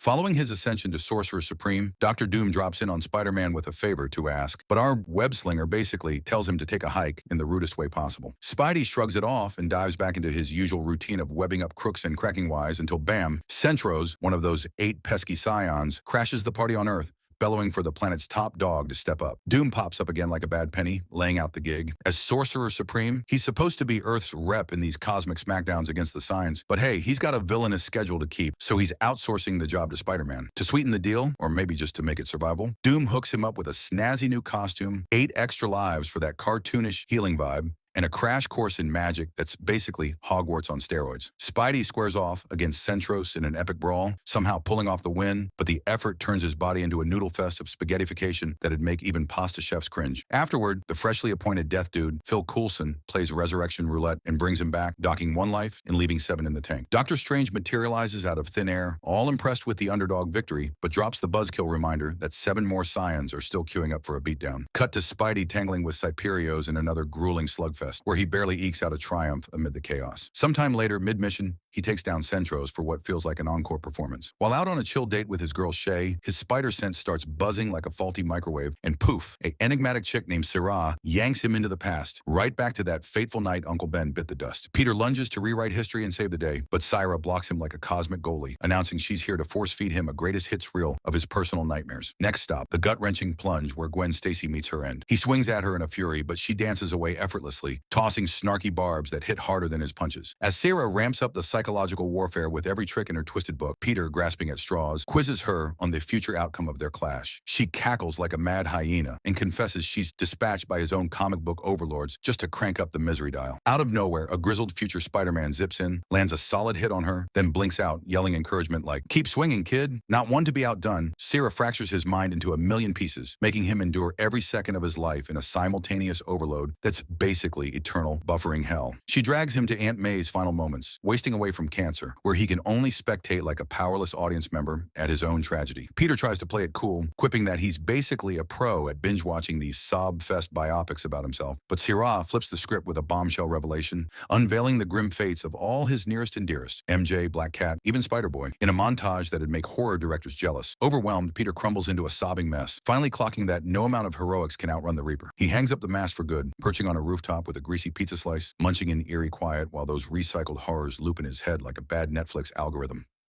Following his ascension to Sorcerer Supreme, Dr. Doom drops in on Spider-Man with a favor to ask, but our web-slinger basically tells him to take a hike in the rudest way possible. Spidey shrugs it off and dives back into his usual routine of webbing up crooks and cracking wise until bam, Centros, one of those 8 pesky scions, crashes the party on Earth, bellowing for the planet's top dog to step up. Doom pops up again like a bad penny, laying out the gig. As Sorcerer Supreme, he's supposed to be Earth's rep in these cosmic smackdowns against the Scions, but hey, he's got a villainous schedule to keep, so he's outsourcing the job to Spider-Man. To sweeten the deal, or maybe just to make it survival, Doom hooks him up with a snazzy new costume, 8 extra lives for that cartoonish healing vibe, and a crash course in magic that's basically Hogwarts on steroids. Spidey squares off against Centros in an epic brawl, somehow pulling off the win, but the effort turns his body into a noodle fest of spaghettification that'd make even pasta chefs cringe. Afterward, the freshly appointed Death Dude, Phil Coulson, plays Resurrection Roulette and brings him back, docking 1 life and leaving 7 in the tank. Doctor Strange materializes out of thin air, all impressed with the underdog victory, but drops the buzzkill reminder that 7 more Scions are still queuing up for a beatdown. Cut to Spidey tangling with Cyperios in another grueling slugfest, where he barely ekes out a triumph amid the chaos. Sometime later, mid-mission, he takes down Centros for what feels like an encore performance. While out on a chill date with his girl Shay, his spider sense starts buzzing like a faulty microwave, and poof, an enigmatic chick named Sarah yanks him into the past, right back to that fateful night Uncle Ben bit the dust. Peter lunges to rewrite history and save the day, but Syra blocks him like a cosmic goalie, announcing she's here to force-feed him a greatest hits reel of his personal nightmares. Next stop, the gut-wrenching plunge where Gwen Stacy meets her end. He swings at her in a fury, but she dances away effortlessly, tossing snarky barbs that hit harder than his punches. As Sarah ramps up the psychological warfare with every trick in her twisted book, Peter, grasping at straws, quizzes her on the future outcome of their clash. She cackles like a mad hyena and confesses she's dispatched by his own comic book overlords just to crank up the misery dial. Out of nowhere, a grizzled future Spider-Man zips in, lands a solid hit on her, then blinks out, yelling encouragement like, "Keep swinging, kid." Not one to be outdone, Sarah fractures his mind into a million pieces, making him endure every second of his life in a simultaneous overload that's basically eternal buffering hell. She drags him to Aunt May's final moments, wasting away from cancer, where he can only spectate like a powerless audience member at his own tragedy. Peter tries to play it cool, quipping that he's basically a pro at binge-watching these sob-fest biopics about himself. But Syrah flips the script with a bombshell revelation, unveiling the grim fates of all his nearest and dearest, MJ, Black Cat, even Spider-Boy, in a montage that'd make horror directors jealous. Overwhelmed, Peter crumbles into a sobbing mess, finally clocking that no amount of heroics can outrun the Reaper. He hangs up the mask for good, perching on a rooftop with a greasy pizza slice, munching in eerie quiet while those recycled horrors loop in his head like a bad Netflix algorithm.